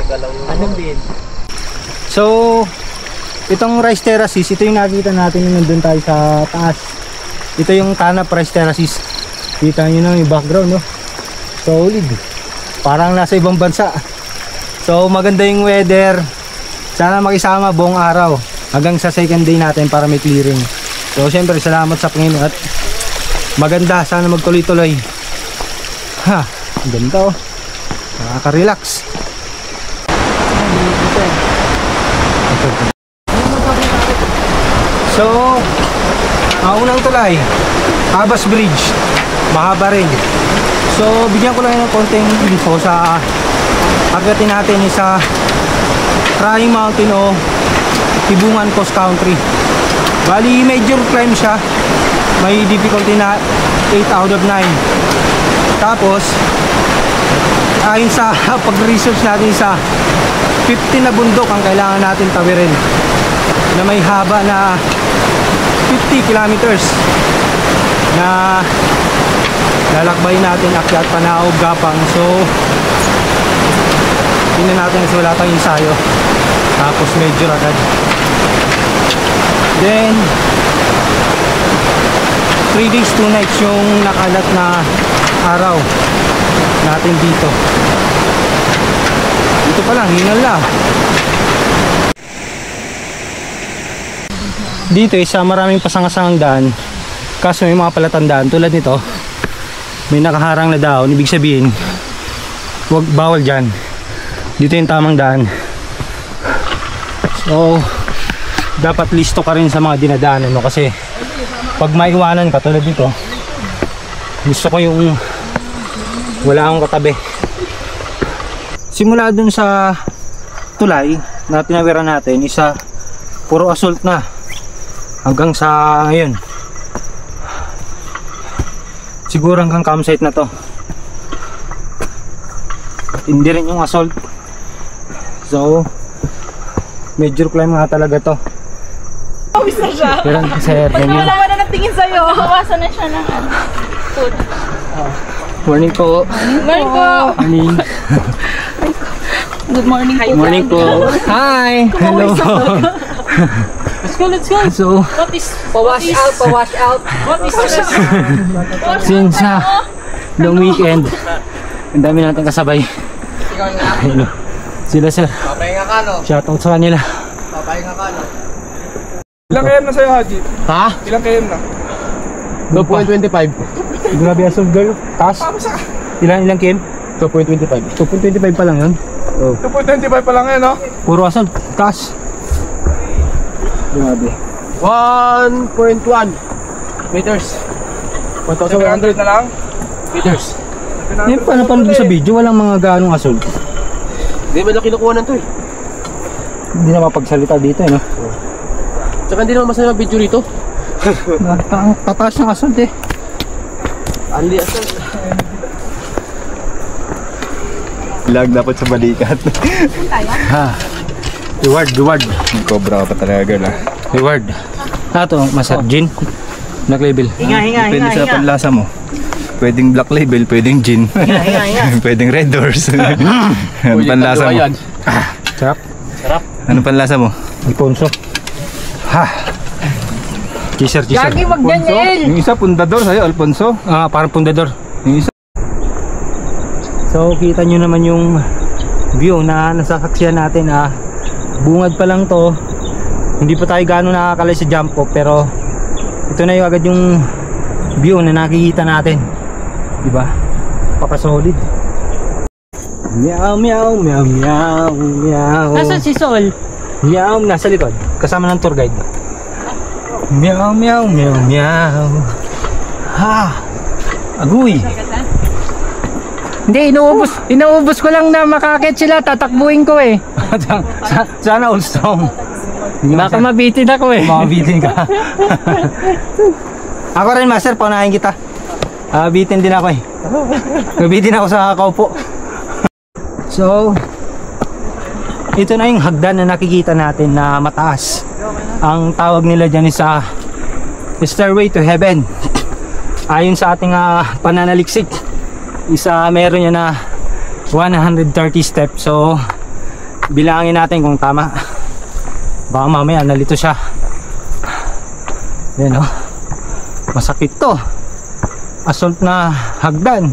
gumagalaw yung Anong din? So, itong rice terraces, ito yung nakita natin nung nandun tayo sa taas. Ito yung Tanap Rice Terraces. Kita nyo na yung background, no? Solid. Parang nasa ibang bansa. So, maganda yung weather. Sana makisama buong araw hanggang sa second day natin para may clearing. So, syempre, salamat sa Panginoon at maganda. Sana magtuloy-tuloy. Ha, ang ganda, oh. Nakaka-relax. So, ang unang tulay, Habas Bridge, mahaba rin. So, bigyan ko lang ng konting info sa agatin natin sa Crying Mountain o Tibungan Coast Country. Bali, major climb siya. May difficulty na 8 out of 9. Tapos, ayon sa pag-research natin sa 15 na bundok ang kailangan natin tawirin na may haba na 50 kilometers na lalakbay natin akyat Panaog Gapang. So tingnan natin kasi wala tayong ensayo tapos major agad. Then 3 days 2 nights yung nakalat na araw natin dito. Ito pa lang, hingal na. Dito isa maraming pasangasangang daan. Kaso may mga palatandaan tulad nito. May nakaharang na daon, ibig sabihin wag, bawal dyan. Dito yung tamang daan. So dapat listo ka rin sa mga dinadaanan mo kasi pag maiwanan ka tulad dito, gusto ko yung wala akong katabi. Simula dun sa tulay na tinawiran natin, isa puro assault na hanggang sa ngayon. Siguro hanggang campsite na to. Hindi rin yung assault. So major climb nga talaga to. Pawis na siya. Pero sir, pag wala mo na nagtingin sa'yo, hawasan na siya ng food. Morning po. Morning po. Morning. Good morning. Hi. Morning po. Hi. Hello. Let's go, let's go. So, What is pawash out, pawash out. What is this? since long weekend, ang dami natin kasabay. Hello. Sila sir. Papahinga ka, no? Shoutout sa kanila. Papahinga ka, no? Ilang km na sa'yo, Haji? Ha? Ilang km na? 2.25. Grabe assault girl. Taas. Ilang Kim? 2.25. 2.25 pa lang yun. Oh. 2.25 pa lang yan, no? Puro assault. Taas. Grabe. 1.1 meters. 700 na lang? Meters. Yung panapanood ko sa video, walang mga ganong assault. Hindi mo na kinukuha ng to eh. Hindi na mapagsalita dito eh, no? Tsaka hindi naman masaya mag-video rito. Tataas ng assault eh. Anli asal. Lag dapat sa balikat. Ha. Reward. Cobra ka pa talaga, girl, ha? Reward. Ito, masarap gin. Black label. Depende sa panlasa mo. Pwedeng black label, pwedeng gin. Pwedeng red doors. Anong panlasa mo? Sarap. Anong panlasa mo? Alfonso. Ha. Cheeser. Gagi, wag ganyan. Yung isa pundador sa'yo, Alfonso. Parang pundador. Yung isa. So, kita nyo naman yung view na nasasaksiyan natin. Bungad pa lang to. Hindi pa tayo gano'n nakakalay sa jump off, pero ito na yung agad yung view na nakikita natin. Diba? Papasolid. Meow, meow, meow, meow, meow. Nasaan si Sol? Meow, nasa likod. Kasama ng tour guide. Meow, meow, meow, meow. Ha! Agoy! Hindi, inuubos ko lang na makakit sila, tatakbuhin ko eh. Sana all strong. Baka mabitin ako eh. Makabitin ka. Ako rin, master, paunahin kita. Bitin din ako eh. Nabitin ako sa kaupo. So, ito na yung hagdan na nakikita natin na mataas. Ang tawag nila dyan is Stairway to Heaven. Ayon sa ating pananaliksik, meron niya na 130 steps. So Bilangin natin kung tama. Baka mamaya nalito siya. Yan o. Masakit to. Assault na hagdan.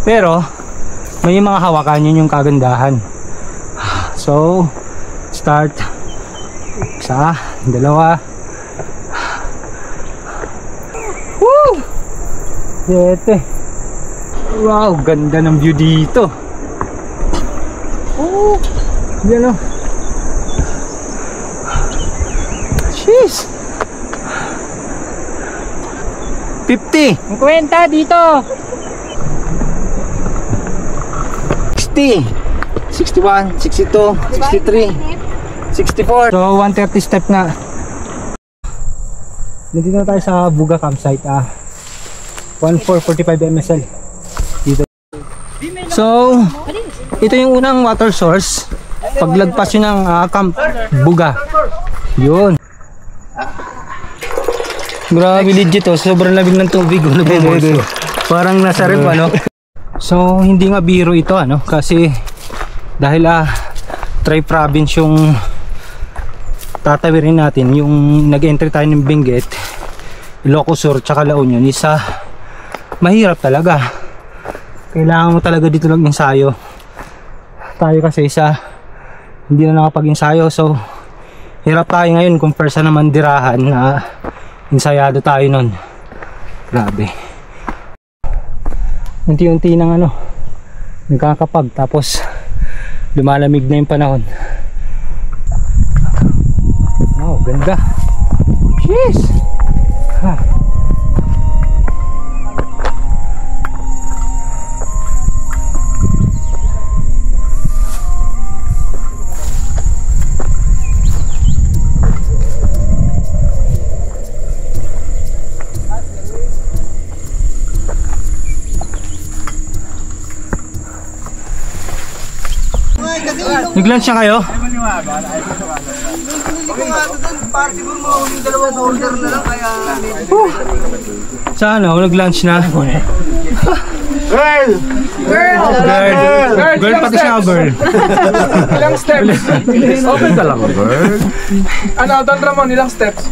Pero may mga hawakan, yun yung kagandahan. So start. Isa, dalawa. Woo! 7. Wow, ganda ng view dito. Oh, yan o. Jeez. 50. 50 dito. 60. 61, 62, 63, 64. So 130 step na. Nandito na tayo sa Buga campsite. 1445 MSL dito. So ito yung unang water source. Paglagpas yun ng Camp Buga. Yun. Grabe legit oh. Sobrang labig ng tubig. Parang nasa rep ano. So hindi nga biro ito ano. Kasi dahil tri-province yung tatawirin natin. Yung nag-entry tayo ng Benguet, Ilocos Sur, tsaka La Union. Isa mahirap talaga. Kailangan mo talaga dito lang ensayo. Tayo kasi isa hindi na nakapag-ensayo. So hirap tayo ngayon compare sa naman dirahan na ensayado tayo nun. Grabe. Unti-unti nang ano nagkakapag, tapos lumalamig na yung panahon. Wow, ganda. Jeez. Ha. Nag-lunch na kayo? Sana ako nag-lunch na. Girl! Girl, pati siya girl. Ilang steps? Okay ka lang, girl. Ano, Don Ramon, ilang steps?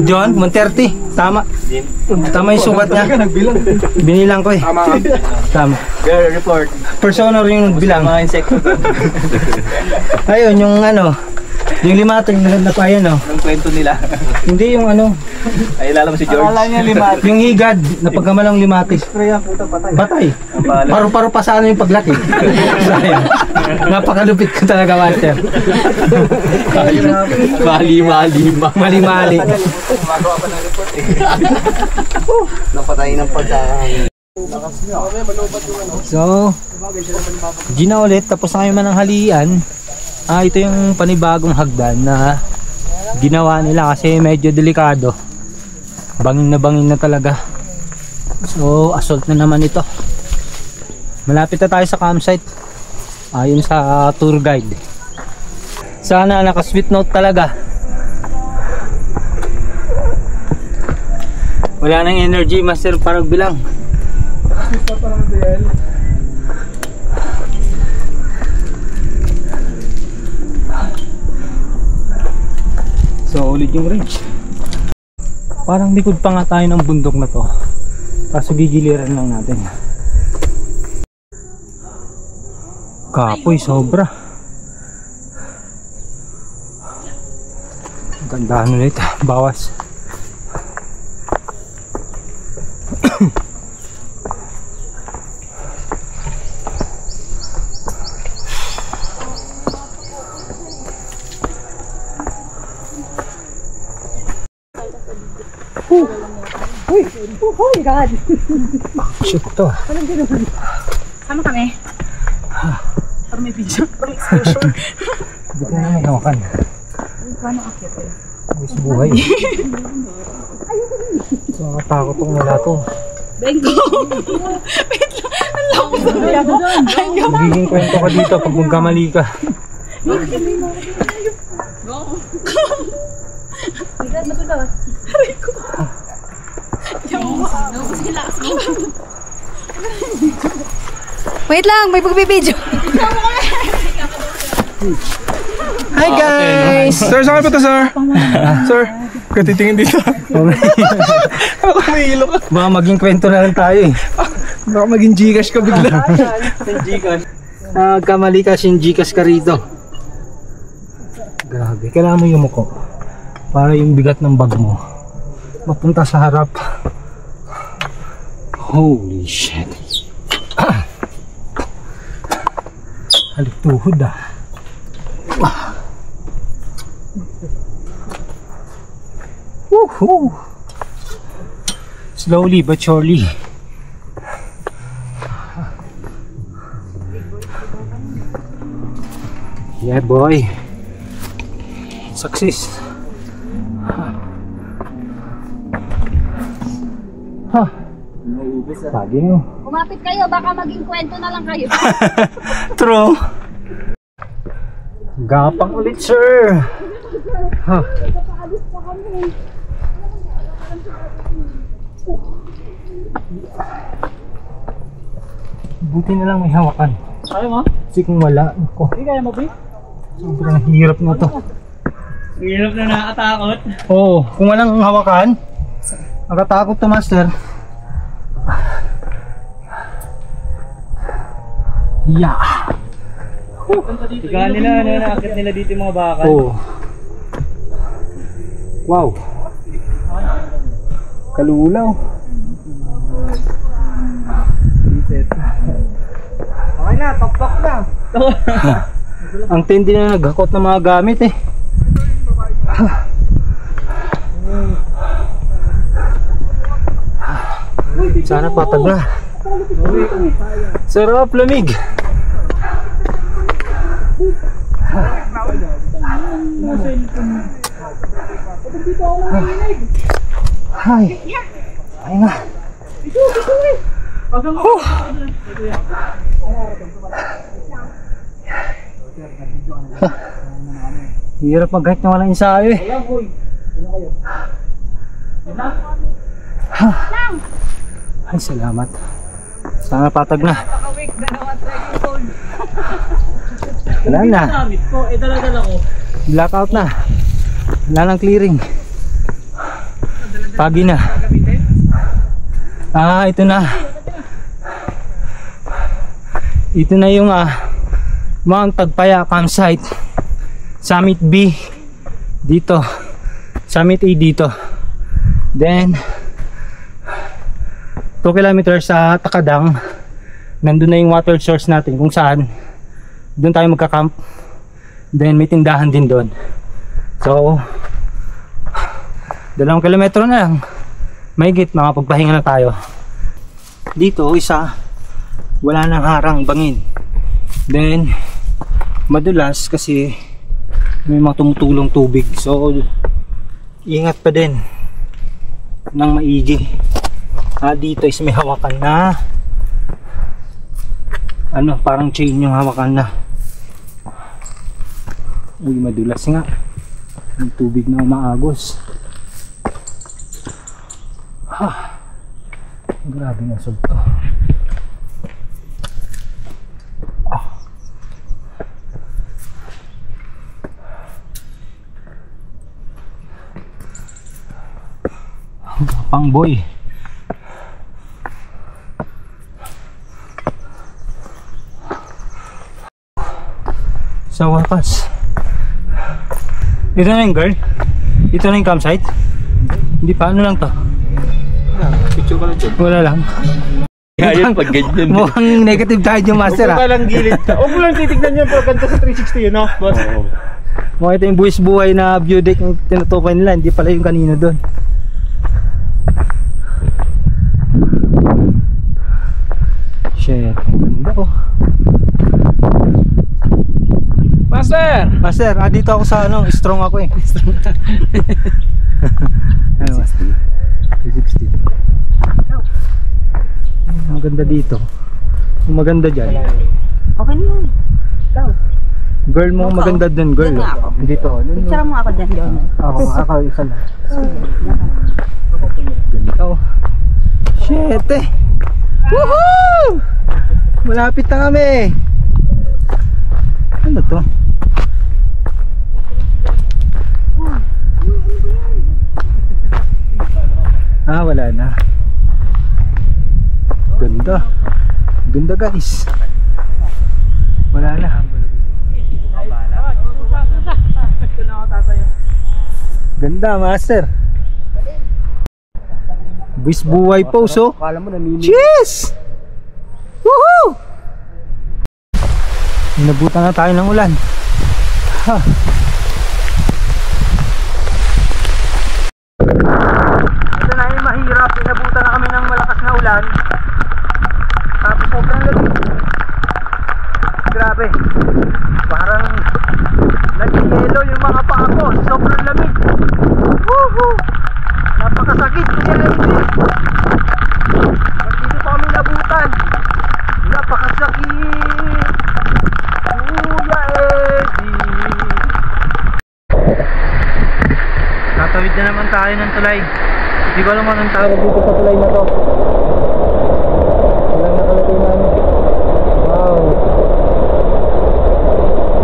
John, 130. Tama. Tama yung sukat niya. Binilang ko eh. Tama nga. Tama. Girl, report. Persona rin yung bilang. Ayun, yung ano, yung limatag na pa yan, no? Ang kwento nila. Hindi yung ano, Ay, ilala mo si George. Akala niya limat. yung higad na pagkamalang limatis. Patay. Paru-paro pa sana yung paglaki. Sayang. Napakalupit ko talaga, master. Mali-mali. Napatay ng pagkain. So, Gina ulit, tapos na kayo mananghalian. Ito yung panibagong hagdan na ginawa nila kasi medyo delikado. Bangin na talaga. So, assault na naman ito. Malapit na tayo sa campsite. Ayon sa tour guide. Sana naka-sweet note talaga. Wala nang energy, master, parang bilang. So ulit yung ridge. Parang likod pa nga tayo ng bundok na to. Kaso gigiliran lang natin. Kapoy sobra. Gandahan ulit. Bawas. Oh my God! Shit to. Sama kami. Para may video. Para may exposure. Buti na may hawakan. Paano akit eh? Ayos buhay. Nakatakot tong wala to. Bengo! Wait lang. Ang lako sa ako. Magiging kwento ka dito pag magkamali ka. Wait lang, may pagbibidyo. Hi guys! Sir, saan kayo pa to, sir? Sir, katitingin dito. Ako may ilo ka. Baka maging kwento na lang tayo eh. Baka maging Gcash ka bigla. Kamali ka, Gcash ka rito. Grabe, kailangan mo yumuko para yung bigat ng bag mo mapunta sa harap. Holy shit. Halik tuhod ah. Woohoo! Slowly but surely. Yeah boy. Success. Ha. Pagi nyo. Kumapit kayo, baka maging kwento na lang kayo. True. Gapang ulit, sir. Ha. Buti na lang may hawakan. Kaya mo? Kasi kung wala, ako. Hindi kaya mo, Bi? Sobrang hirap na to. Hirap na nakakatakot. Oo, kung walang hawakan, nakatakot to, master. Yeah. Ikaw nila, nakakit nila dito yung mga bakal. Oh. Wow. Kalulaw. Okay na, pakpak na. Ang tindi na naghakot ng mga gamit eh. Sana patag na. Sarap lamig. Ay. Ay nga. Hirap mag-hike na walang ensayo eh. Ay, salamat. Sana patag na. Wala na. Blackout na. Wala nang clearing. Pagi na. Ah, ito na. Ito na yung Mount Tagpaya campsite. Summit B dito. Summit A dito. Then 2 kilometers sa Takadang. Nandun na yung water source natin kung saan doon tayo magka-camp. Then may tindahan din doon. So 2 kilometro na lang. Mahigit makapagpahinga na tayo. Dito isa wala nang harang bangin. Then madulas kasi may mga tumutulong tubig. So ingat pa din ng maigi. Dito is may hawakan na parang chain yung hawakan na. Uy, madulas nga. May tubig na umaagos. Grabe na sub to. Gapang boy. Sa wakas. Ito na yung girl? Ito na yung campsite? Hindi pa, ano lang to? Picture ko lang dyan. Wala lang. Ayun, pag ganyan. Mukhang negative tayo yung master Huwag lang gilid. Huwag mo lang titignan yun, pero ganito sa 360 yun, no? Boss. Mukhang ito yung buwis buhay na view deck yung tinutukoy nila. Hindi pala yung kanino doon. Shit, ganda ko. Master! Master, dito ako sa strong ako eh. Strong. Ano ba? 360. Maganda dito. Ang maganda dyan. Okay na yan. Go. Girl mo maganda dun, girl. Doon nga ako. Dito. Picture mo ako dyan doon. Ako isa lang. Ganito. Shit eh. Woohoo! Malapit na kami. Ano to? Wala na. Ganda. Ganda guys. Wala na. Ganda master. Buwis buhay po so. Cheers! Woohoo! Inabutan na tayo ng ulan. Ha. Ito na yung mahirap. Inabutan na kami ng malakas na ulan. Tapos sobrang lamig. Grabe. Parang nag-yelo yung mga paa ko. Sobrang lamig. Woohoo! Napakasakit. Kaya hindi. Hindi pa kami nabutan. Napakasakit. Kuya Eddie. Tatawid na naman tayo ng tulay. Hindi ko alam anong tawag dito sa tulay na to. Walang nakalagay na ano. Wow.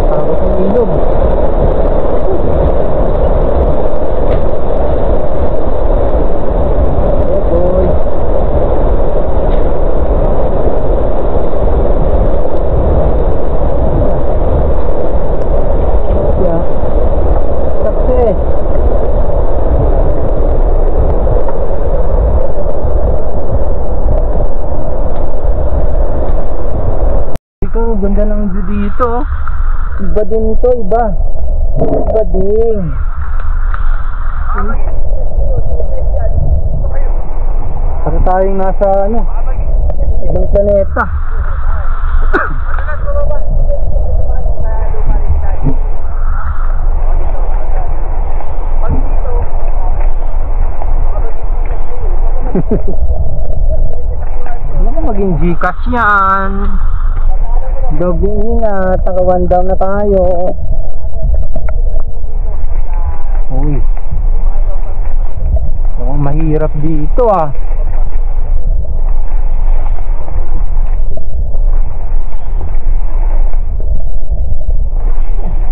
Takot ng ilog. Ganda ng view dito. Iba din ito, iba. Iba din. Para tayong nasa ano, ibang planeta. Ano ka maging Gcash yan? Dobing ingat, naka-one down na tayo. Uy, mahirap dito ah.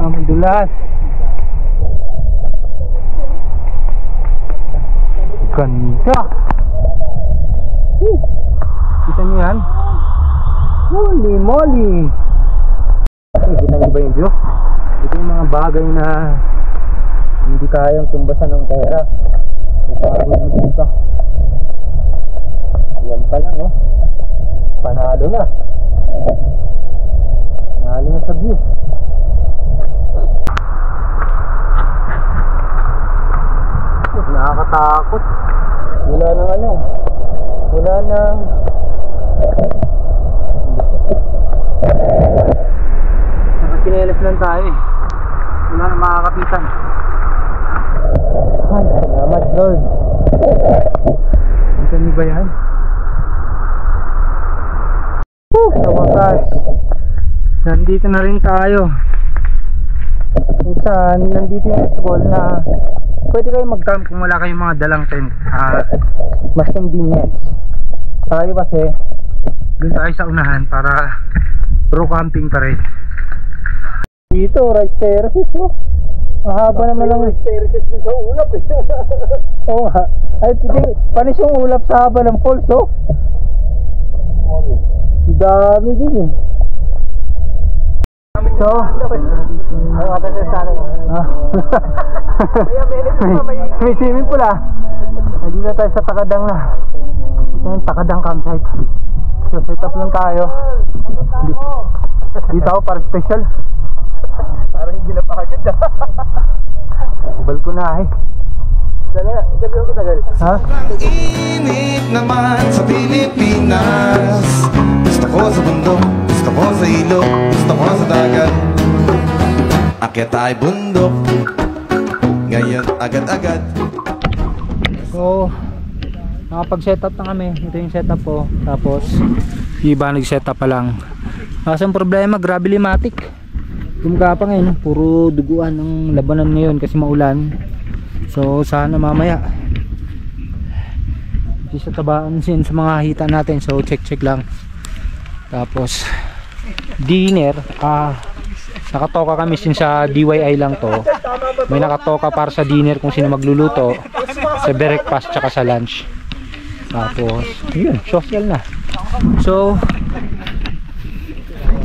Madulas. Ganda. Kita niyo yan? Holy moly! Kita niyo ba yung view? Ito yung mga bagay na hindi kayang tumbasan ng pera. Napagod mo dito. Yan pa lang oh. Panalo na. Panalo na sa view. Nakakatakot. Wala nang ano. Wala nang nakakinelas lang tayo eh. Wala na makakapitan. Ay, salamat Lord. Ito niyo ba yan? Sa wakas nandito na rin tayo. Kung saan nandito yung school na pwede kayo mag-camp kung wala kayong mga dalang tent. Mas convenience. Tayo kasi doon tayo sa unahan para pro camping pa rin. Dito, rice terraces oh. Mahaba naman lang rice terraces din sa ulap eh. Oo ha. Ay, panis yung ulap sa haba ng poles oh. Dami din eh. So, may swimming pool ah. Dito tayo sa Takadang na. Ito yung Takadang campsite. So set up lang tayo. Dito ako para special. Parang hindi na pakagad ah. Ubal ko na eh. Sabi ko tagal. Ha? Init naman sa Pilipinas. Gusto ko sa bundok, gusto ko sa ilog, gusto ko sa dagat. Akyat tayo bundok ngayon agad-agad. So nakapag-setup na kami. Ito yung setup ko. Tapos iba nag-setup pa lang. Kasang problema, grabe-limatic. Kumaka pa ngayon, puro duguan ng labanan ngayon kasi maulan. So sana mamaya hindi sa tabaan sin sa mga hita natin. So check lang. Tapos dinner, nakatoka kami sin sa DIY lang to. May nakatoka para sa dinner kung sino magluluto, sa breakfast tsaka sa lunch. Tapos, yun, social na. So,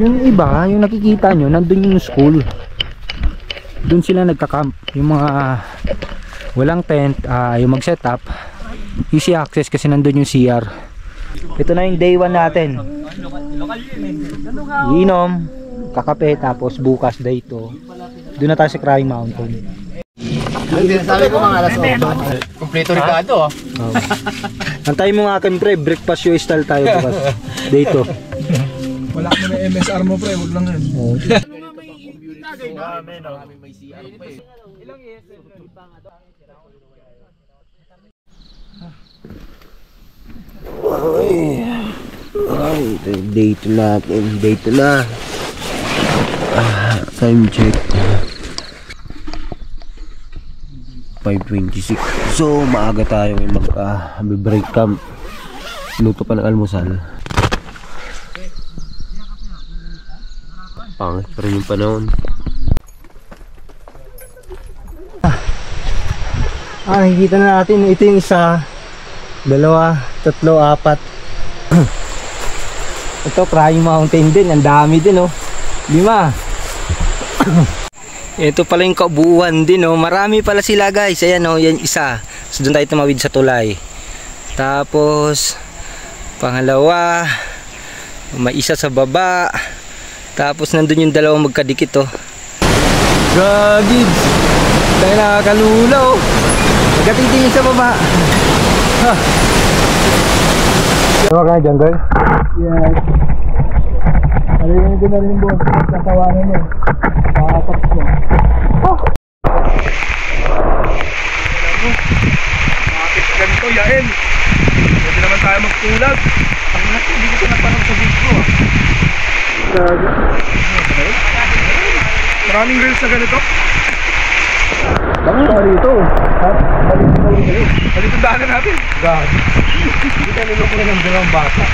yung iba, yung nakikita nyo, nandun yung school. Doon sila nagka-camp. Yung mga walang tent, yung mag-set up, easy access kasi nandun yung CR. Ito na yung day 1 natin. Iinom, kakape, tapos bukas day 2. Doon na tayo sa Crying Mountain. Sabi ko mga alas 8. Kompleto Ricardo. Antay mo nga akin pre, breakfast yung style tayo bukas. Day 2. Wala mo na MSR mo pre, huwag lang yun. Ay, day 2 natin. Day 2 na. Time check. 5:26. So, maaga tayo may mag-break camp. Luto pa ng almusal. Pangit pa rin yung panahon. Nakikita na natin, ito yung isa, 2, 3, 4. Ito, Crying Mountain din, ang dami din, oh. 5. Ito pala yung kabuuan din, oh. Marami pala sila, guys. Ayan, oh, yan isa. So, doon tayo tumawid sa tulay. Tapos, pangalawa, may isa sa baba. Tapos, nandun yung dalawang magkadikit, oh. Gagids! Tayo nakakalula, oh. Magkatitingin sa baba. Diba ka dyan, girl? Yes. Alam ko na rin buwan sa tawanan mo. Nakakataps mo. Ganito, yain. Pwede naman tayo magtulad. Ang natin, hindi ko napanag sa video. Maraming reels na ganito. Bakit ka rito? Balitong daanan natin. Gag. Hindi ka niloko na ng dalawang bata.